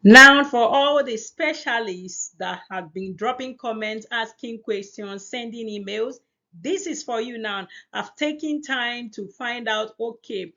Now, for all the specialists that have been dropping comments, asking questions, sending emails, this is for you now. I've taken time to find out, okay,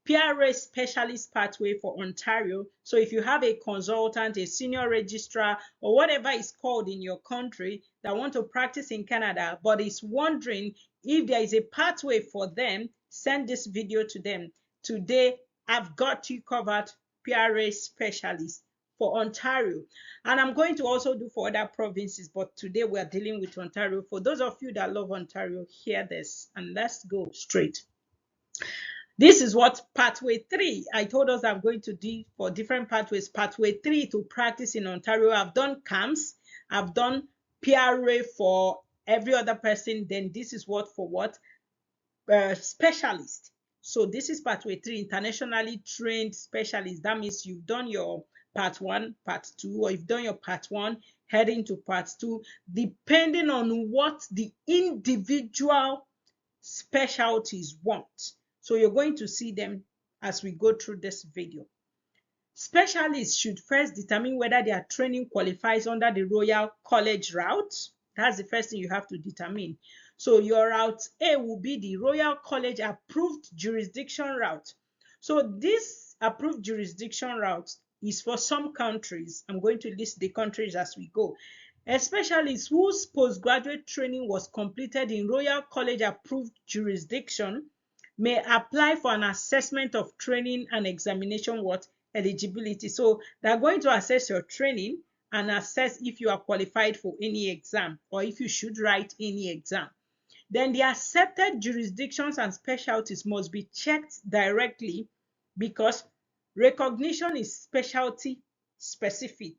PRA specialist pathway for Ontario. So if you have a consultant, a senior registrar, or whatever it's called in your country that want to practice in Canada, but is wondering if there is a pathway for them, send this video to them. Today, I've got you covered, PRA specialist for Ontario. And I'm going to also do for other provinces, but today we're dealing with Ontario. For those of you that love Ontario, hear this and let's go straight. This is what pathway 3. I told us I'm going to do for different pathways. Pathway 3 to practice in Ontario. I've done CAMS. I've done PRA for every other person. Then this is what for what? Specialist. So this is pathway 3, internationally trained specialist. That means you've done your part 1, part 2, or you've done your part 1, heading to part 2, depending on what the individual specialties want. So you're going to see them as we go through this video. Specialists should first determine whether their training qualifies under the Royal College route. That's the first thing you have to determine. So your route A will be the Royal College approved jurisdiction route. So this approved jurisdiction route is for some countries. I'm going to list the countries as we go. A specialist whose postgraduate training was completed in Royal College approved jurisdiction may apply for an assessment of training and examination eligibility. So they're going to assess your training and assess if you are qualified for any exam or if you should write any exam. Then the accepted jurisdictions and specialties must be checked directly because recognition is specialty specific,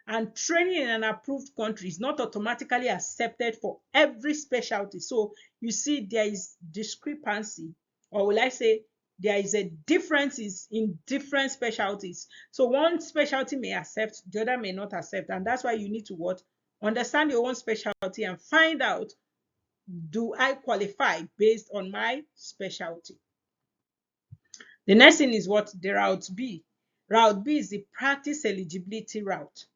and training in an approved country is not automatically accepted for every specialty. So you see there is discrepancy, or will I say there is a differences in different specialties. So one specialty may accept, the other may not accept, and that's why you need to what? Understand your own specialty and find out, do I qualify based on my specialty? The next thing is what? The route B. Route B is the practice eligibility route.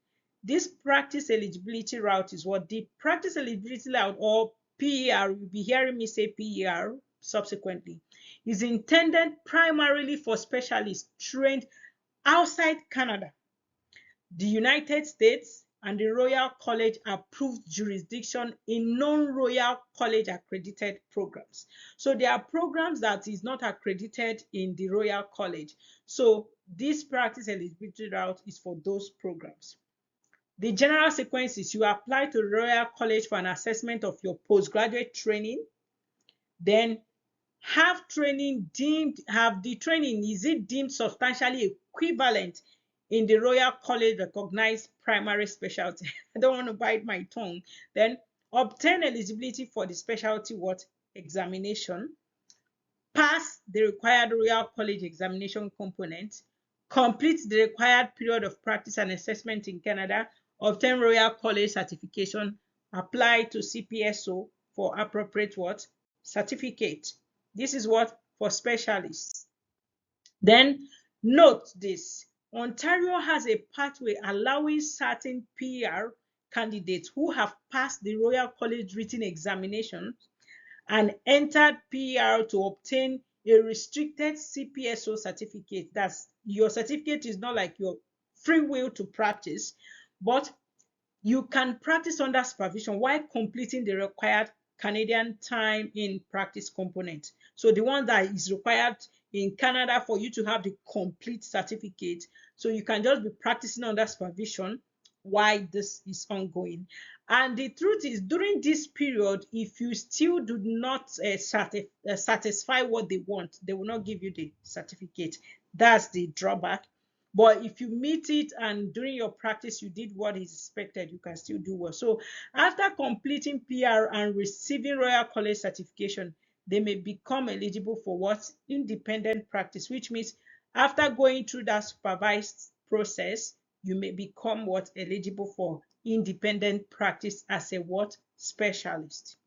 This practice eligibility route is what? The practice eligibility route, or PER, you'll be hearing me say PER subsequently, is intended primarily for specialists trained outside Canada, the United States, and the Royal College approved jurisdiction in non-Royal College accredited programs. So there are programs that is not accredited in the Royal College. So this practice eligibility route is for those programs. The general sequence is you apply to Royal College for an assessment of your postgraduate training, then have the training, is it deemed substantially equivalent in the Royal College recognized primary specialty? I don't want to bite my tongue. Then obtain eligibility for the specialty examination, pass the required Royal College examination component, complete the required period of practice and assessment in Canada, obtain Royal College certification, apply to CPSO for appropriate certificate. This is what for specialists. Then note this, Ontario has a pathway allowing certain PR candidates who have passed the Royal College written examination and entered PR to obtain a restricted CPSO certificate. That's your certificate is not like your free will to practice, but you can practice under supervision while completing the required Canadian time in practice component. So the one that is required in Canada for you to have the complete certificate. So you can just be practicing under supervision while this is ongoing. And the truth is, during this period, if you still do not satisfy what they want, they will not give you the certificate. That's the drawback. But if you meet it and during your practice you did what is expected, you can still do well. So after completing PR and receiving Royal College certification, they may become eligible for independent practice, which means after going through that supervised process, you may become eligible for independent practice as a specialist.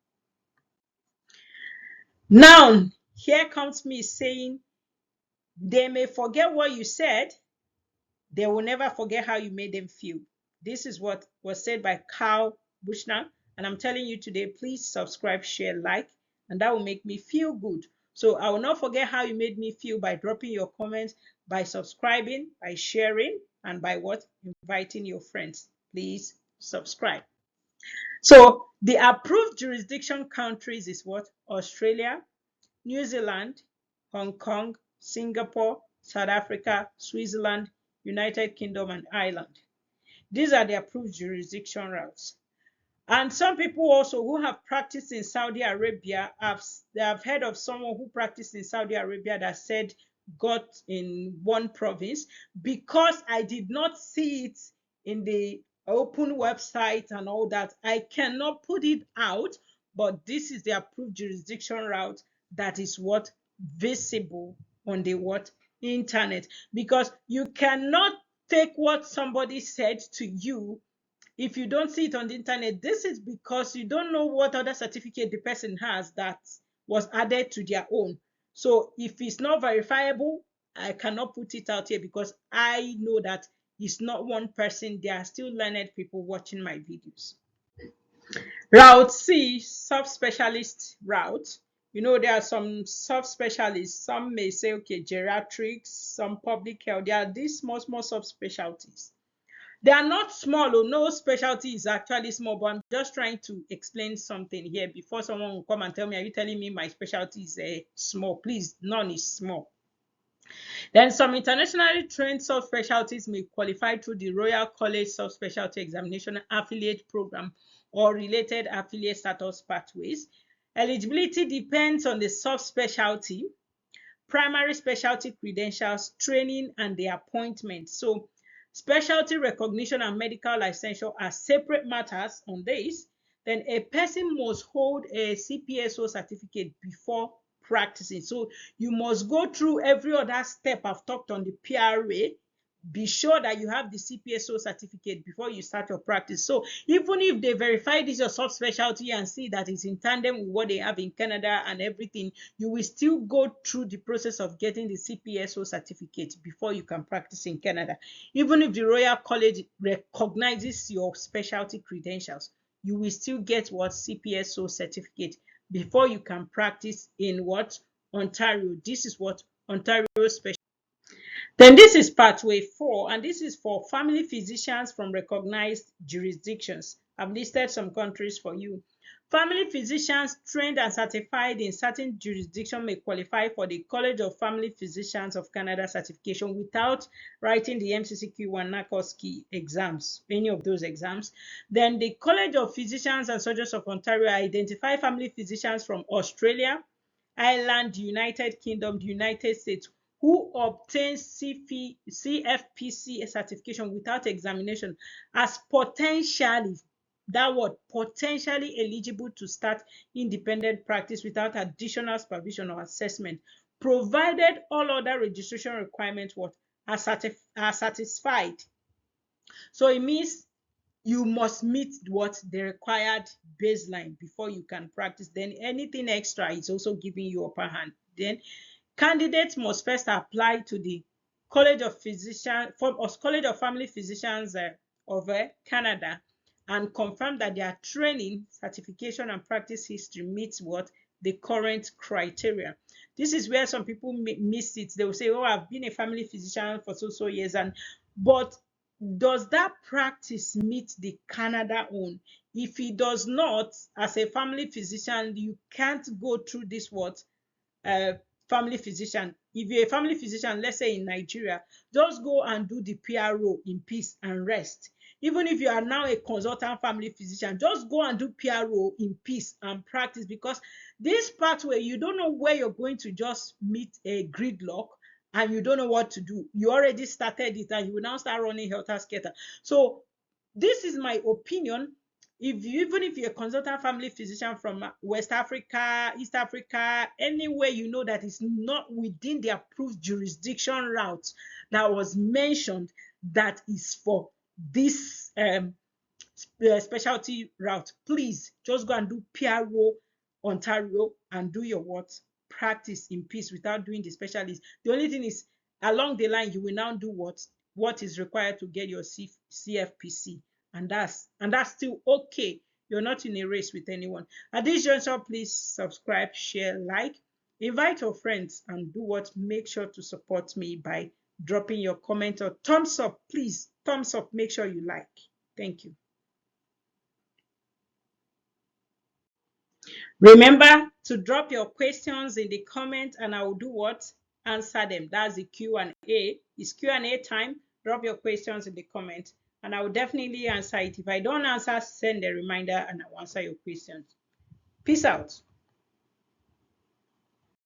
Now, here comes me saying they may forget what you said. They will never forget how you made them feel. This is what was said by Carl Buchner. And I'm telling you today, please subscribe, share, like, and that will make me feel good. So I will not forget how you made me feel by dropping your comments, by subscribing, by sharing, and by what? Inviting your friends. Please subscribe. So the approved jurisdiction countries is what? Australia, New Zealand, Hong Kong, Singapore, South Africa, Switzerland, United Kingdom, and Ireland. These are the approved jurisdiction routes. And some people also who have practiced in Saudi Arabia, have heard of someone who practiced in Saudi Arabia that said got in one province. Because I did not see it in the open website and all that, I cannot put it out, but this is the approved jurisdiction route that is what visible on the what internet, because you cannot take what somebody said to you. If you don't see it on the internet, this is because you don't know what other certificate the person has that was added to their own. So if it's not verifiable, I cannot put it out here because I know that it's not one person. There are still learned people watching my videos. Route C, subspecialist route. You know, there are some subspecialists. Some may say, okay, geriatrics, some public health. There are these small subspecialties. They are not small, no specialty is actually small, but I'm just trying to explain something here before someone will come and tell me, are you telling me my specialty is small? Please, none is small. Then some internationally trained subspecialties may qualify through the Royal College Subspecialty Examination Affiliate Program or related affiliate status pathways. Eligibility depends on the subspecialty, primary specialty credentials, training, and the appointment. So specialty recognition and medical licensure are separate matters on this. Then a person must hold a CPSO certificate before practicing. So you must go through every other step I've talked on the PRA. Be sure that you have the CPSO certificate before you start your practice. So even if they verify this your subspecialty and see that it's in tandem with what they have in Canada and everything, you will still go through the process of getting the CPSO certificate before you can practice in Canada. Even if the Royal College recognizes your specialty credentials, you will still get what? CPSO certificate before you can practice in what? Ontario. This is what? Ontario special. Then this is pathway 4, and this is for family physicians from recognized jurisdictions. I've listed some countries for you. Family physicians trained and certified in certain jurisdictions may qualify for the College of Family Physicians of Canada certification without writing the MCCQ and NACOSC exams, any of those exams. Then the College of Physicians and Surgeons of Ontario identify family physicians from Australia, Ireland, the United Kingdom, the United States, who obtains CFPC certification without examination as potentially, that word, potentially eligible to start independent practice without additional supervision or assessment, provided all other registration requirements are satisfied. So it means you must meet what? The required baseline before you can practice. Then anything extra is also giving you upper hand. Then candidates must first apply to the College of Family Physicians of Canada and confirm that their training, certification, and practice history meets what? The current criteria. This is where some people miss it. They will say, oh, I've been a family physician for so years, but does that practice meet the Canada own? If it does not, as a family physician, you can't go through this family physician. If you're a family physician, let's say in Nigeria, just go and do the PRO in peace and rest. Even if you are now a consultant family physician, just go and do PRO in peace and practice, because this pathway, you don't know where you're going to just meet a gridlock and you don't know what to do. You already started it and you will now start running helter-skelter. So this is my opinion. Even if you're a consultant family physician from West Africa, East Africa, anywhere you know that is not within the approved jurisdiction route that was mentioned, that is for this specialty route, please just go and do PRO Ontario and do your what? Practice in peace without doing the specialist. The only thing is, along the line, you will now do what? what is required to get your CFPC, and that's still okay. You're not in a race with anyone. At this juncture, please subscribe, share, like, invite your friends, and do what? Make sure to support me by dropping your comment or thumbs up. Please, thumbs up. Make sure you like. Thank you. Remember to drop your questions in the comment, and I will do what? Answer them. That's the Q&A. It's Q&A time. Drop your questions in the comment, and I will definitely answer it. If I don't answer, send a reminder and I'll answer your questions. Peace out.